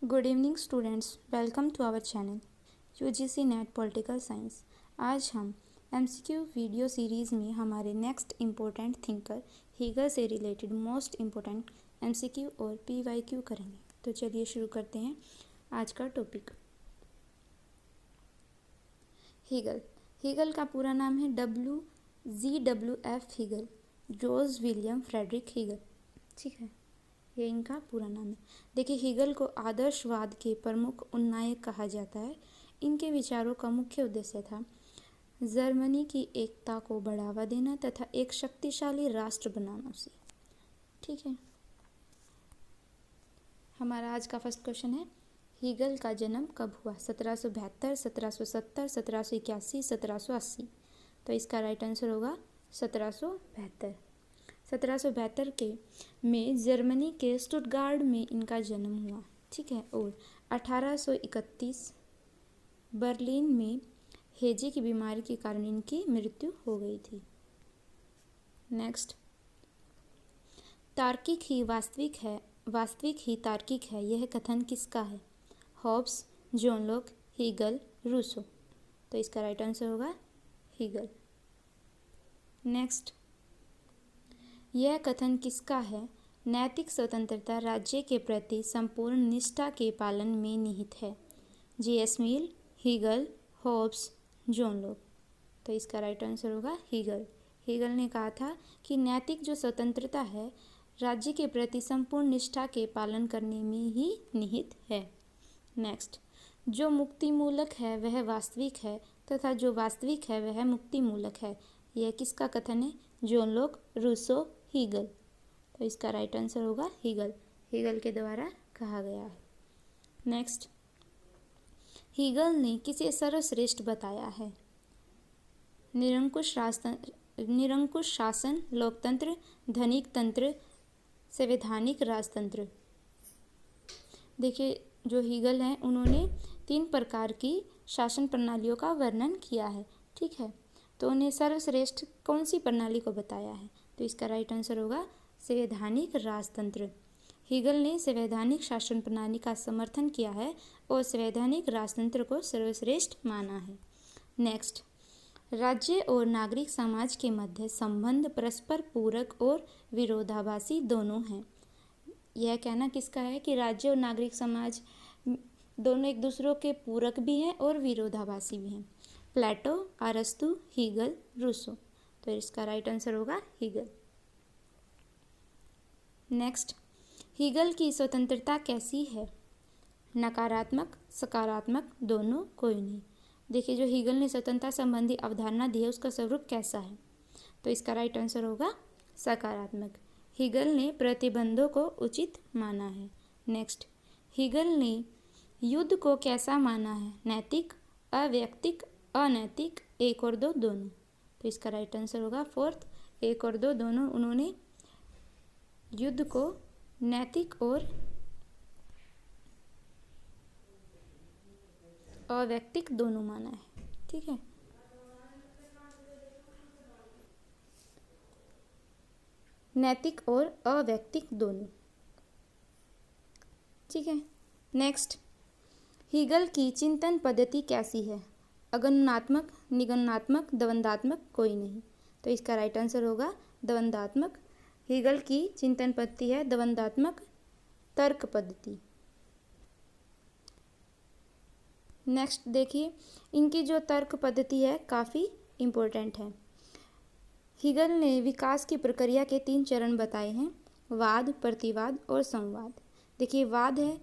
Good evening students, welcome to our channel UGC NET political science. आज हम MCQ video series में हमारे next important thinker Hegel से related most important MCQ और PYQ करेंगे। तो चलिए शुरू करते हैं आज का टॉपिक। हीगल हीगल का पूरा नाम है GWF Hegel, George William Frederick Hegel. ठीक है, ये इनका पूरा नाम है। देखिए, हीगल को आदर्शवाद के प्रमुख उन्नायक कहा जाता है। इनके विचारों का मुख्य उद्देश्य था जर्मनी की एकता को बढ़ावा देना तथा एक शक्तिशाली राष्ट्र बनाना उसे। ठीक है, हमारा आज का फर्स्ट क्वेश्चन है, हीगल का जन्म कब हुआ? 1772, 1770, 1781, 1780। तो इसका राइट आंसर होगा 1772। 1772 के में जर्मनी के स्टुटगार्ड में इनका जन्म हुआ। ठीक है, और 1831 बर्लिन में हेजे की बीमारी के कारण इनकी मृत्यु हो गई थी। नेक्स्ट, तार्किक ही वास्तविक है, वास्तविक ही तार्किक है, यह कथन किसका है? Hobbes, John Locke, Hegel, Rousseau. तो इसका राइट आंसर होगा हीगल। नेक्स्ट, यह कथन किसका है? नैतिक स्वतंत्रता राज्य के प्रति संपूर्ण निष्ठा के पालन में निहित है। J.S. मिल, हीगल, हॉब्स, जॉन लॉक। तो इसका राइट आंसर होगा हीगल। हीगल ने कहा था कि नैतिक जो स्वतंत्रता है राज्य के प्रति संपूर्ण निष्ठा के पालन करने में ही निहित है। नेक्स्ट, जो मुक्तिमूलक है वह वास्तविक है तथा जो वास्तविक है वह मुक्तिमूलक है, यह किसका कथन है? John Locke, Rousseau, Hegel. तो इसका राइट आंसर होगा हीगल। हीगल के द्वारा कहा गया है। नेक्स्ट, हीगल ने किसे सर्वश्रेष्ठ बताया है? निरंकुश शासन, लोकतंत्र, धनिक तंत्र, संवैधानिक राजतंत्र। देखिए, जो हीगल हैं उन्होंने 3 प्रकार की शासन प्रणालियों का वर्णन किया है। ठीक है, तो उन्हें सर्वश्रेष्ठ कौन सी प्रणाली को बताया है? तो इसका राइट आंसर होगा संवैधानिक राजतंत्र। हीगल ने संवैधानिक शासन प्रणाली का समर्थन किया है और संवैधानिक राजतंत्र को सर्वश्रेष्ठ माना है। नेक्स्ट, राज्य और नागरिक समाज के मध्य संबंध परस्पर पूरक और विरोधाभासी दोनों हैं। यह कहना किसका है कि राज्य और नागरिक समाज दोनों एक दूसरों के पूरक भी हैं और विरोधाभासी भी हैं? प्लेटो, अरस्तु, हीगल, रूसो। तो इसका राइट आंसर होगा हीगल। नेक्स्ट, हीगल की स्वतंत्रता कैसी है? नकारात्मक, सकारात्मक, दोनों, कोई नहीं। देखिए, जो हीगल ने स्वतंत्रता संबंधी अवधारणा दी है उसका स्वरूप कैसा है? तो इसका राइट आंसर होगा सकारात्मक। हीगल ने प्रतिबंधों को उचित माना है। नेक्स्ट, हीगल ने युद्ध को कैसा माना है? नैतिक, अवैयक्तिक, अनैतिक, 1 और 2 दोनों। तो इसका राइट आंसर होगा फोर्थ, 1 और 2 दोनों। उन्होंने युद्ध को नैतिक और अवैयक्तिक दोनों माना है। ठीक है, नैतिक और अवैयक्तिक दोनों। ठीक है, नेक्स्ट, हीगल की चिंतन पद्धति कैसी है? अगमनात्मक, निगमनात्मक, द्वंद्वात्मक, कोई नहीं। तो इसका राइट आंसर होगा द्वंद्वात्मक। हीगल की चिंतन पद्धति है द्वंद्वात्मक तर्क पद्धति। नेक्स्ट देखिए, इनकी जो तर्क पद्धति है काफ़ी इम्पोर्टेंट है। हीगल ने विकास की प्रक्रिया के 3 चरण बताए हैं, वाद, प्रतिवाद और संवाद। देखिए, वाद है,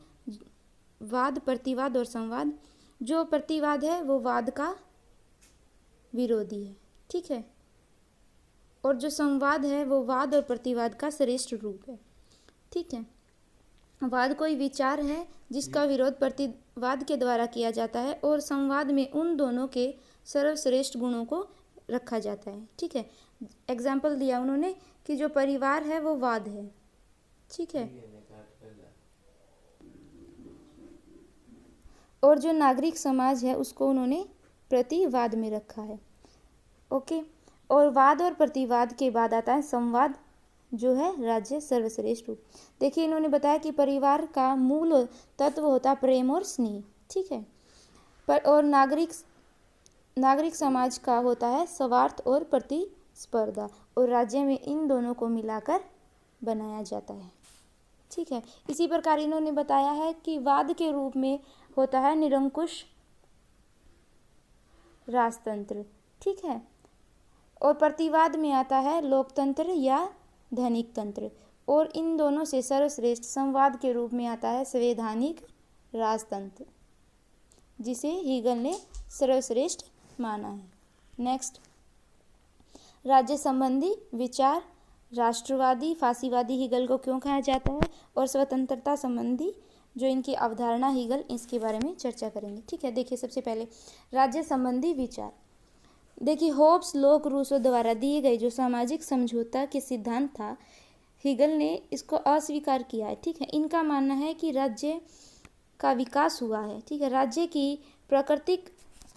वाद, प्रतिवाद और संवाद। जो प्रतिवाद है वो वाद का विरोधी है। ठीक है, और जो संवाद है वो वाद और प्रतिवाद का श्रेष्ठ रूप है। ठीक है, वाद कोई विचार है जिसका विरोध प्रतिवाद के द्वारा किया जाता है और संवाद में उन दोनों के सर्वश्रेष्ठ गुणों को रखा जाता है। ठीक है, एग्जाम्पल दिया उन्होंने कि जो परिवार है वो वाद है। ठीक है, और जो नागरिक समाज है उसको उन्होंने प्रतिवाद में रखा है। ओके, और वाद और प्रतिवाद के बाद आता है संवाद, जो है राज्य सर्वश्रेष्ठ रूप। देखिए इन्होंने बताया कि परिवार का मूल तत्व होता है प्रेम और स्नेह, ठीक है, पर और नागरिक समाज का होता है स्वार्थ और प्रतिस्पर्धा, और राज्य में इन दोनों को मिलाकर बनाया जाता है, ठीक है। इसी प्रकार इन्होंने बताया है कि वाद के रूप में होता है निरंकुश राजतंत्र, ठीक है, और प्रतिवाद में आता है लोकतंत्र या धनिक तंत्र, और इन दोनों से सर्वश्रेष्ठ संवाद के रूप में आता है संवैधानिक राजतंत्र, जिसे हीगल ने सर्वश्रेष्ठ माना है। नेक्स्ट, राज्य संबंधी विचार, राष्ट्रवादी, फासीवादी हीगल को क्यों कहा जाता है, और स्वतंत्रता संबंधी जो इनकी अवधारणा हीगल, इसके बारे में चर्चा करेंगे, ठीक है। देखिए सबसे पहले राज्य संबंधी विचार। देखिए होब्स, लोक रूसो द्वारा दिए गए जो सामाजिक समझौता के सिद्धांत था, हीगल ने इसको अस्वीकार किया है, ठीक है। इनका मानना है कि राज्य का विकास हुआ है, ठीक है, राज्य की प्राकृतिक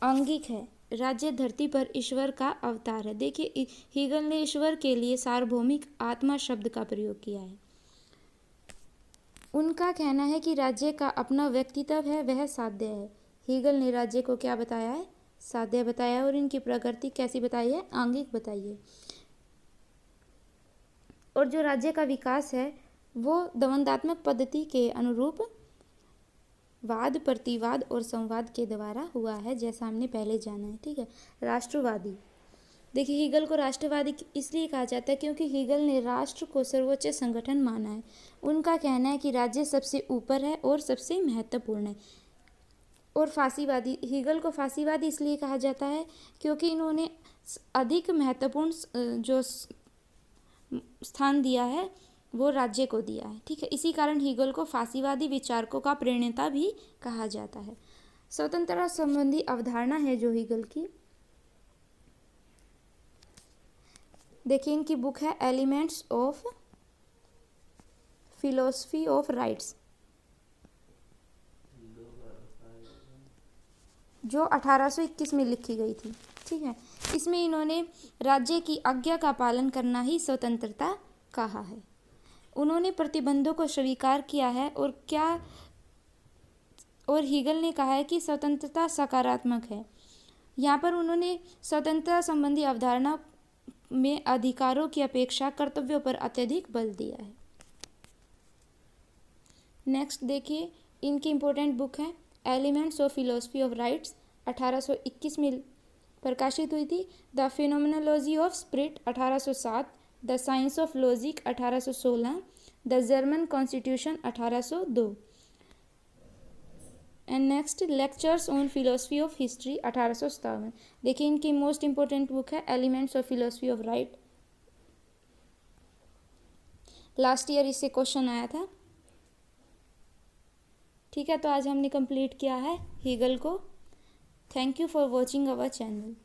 आंगिक है, राज्य धरती पर ईश्वर का अवतार है। देखिए हीगल ने ईश्वर के लिए सार्वभौमिक आत्मा शब्द का प्रयोग किया है। उनका कहना है कि राज्य का अपना व्यक्तित्व है, वह साध्य है। हीगल ने राज्य को क्या बताया है, साध्य बताया, और इनकी प्रकृति कैसी बताई है, आंगिक बताई है। और जो राज्य का विकास है वो द्वंद्वात्मक पद्धति के अनुरूप वाद, प्रतिवाद और संवाद के द्वारा हुआ है, जैसा हमने पहले जाना है, ठीक है। राष्ट्रवादी, देखिए हीगल को राष्ट्रवादी इसलिए कहा जाता है क्योंकि हीगल ने राष्ट्र को सर्वोच्च संगठन माना है। उनका कहना है कि राज्य सबसे ऊपर है और सबसे महत्वपूर्ण है। और फासीवादी, हीगल को फासीवादी इसलिए कहा जाता है क्योंकि इन्होंने अधिक महत्वपूर्ण जो स्थान दिया है वो राज्य को दिया है, ठीक है। इसी कारण हीगल को फासीवादी विचारकों का प्रणेता भी कहा जाता है। स्वतंत्रता संबंधी अवधारणा है जो हीगल की, देखिए इनकी बुक है elements of philosophy of rights, जो 1821 में लिखी गई थी, ठीक है। इसमें इन्होंने राज्य की आज्ञा का पालन करना ही स्वतंत्रता कहा है। उन्होंने प्रतिबंधों को स्वीकार किया है, और हीगल ने कहा है कि स्वतंत्रता सकारात्मक है। यहाँ पर उन्होंने स्वतंत्रता संबंधी अवधारणा में अधिकारों की अपेक्षा कर्तव्यों पर अत्यधिक बल दिया है। नेक्स्ट देखिए इनकी इम्पोर्टेंट बुक है elements of philosophy of rights, 1821 में प्रकाशित हुई थी। The phenomenology of spirit 1807, the science of logic 1816, the German constitution 1802, and next lectures on philosophy of history 1857। देखिए इनकी मोस्ट इंपॉर्टेंट बुक है elements of philosophy of right. Last year इससे question आया था, ठीक है। तो आज हमने कंप्लीट किया है हीगल को। Thank you for watching our channel.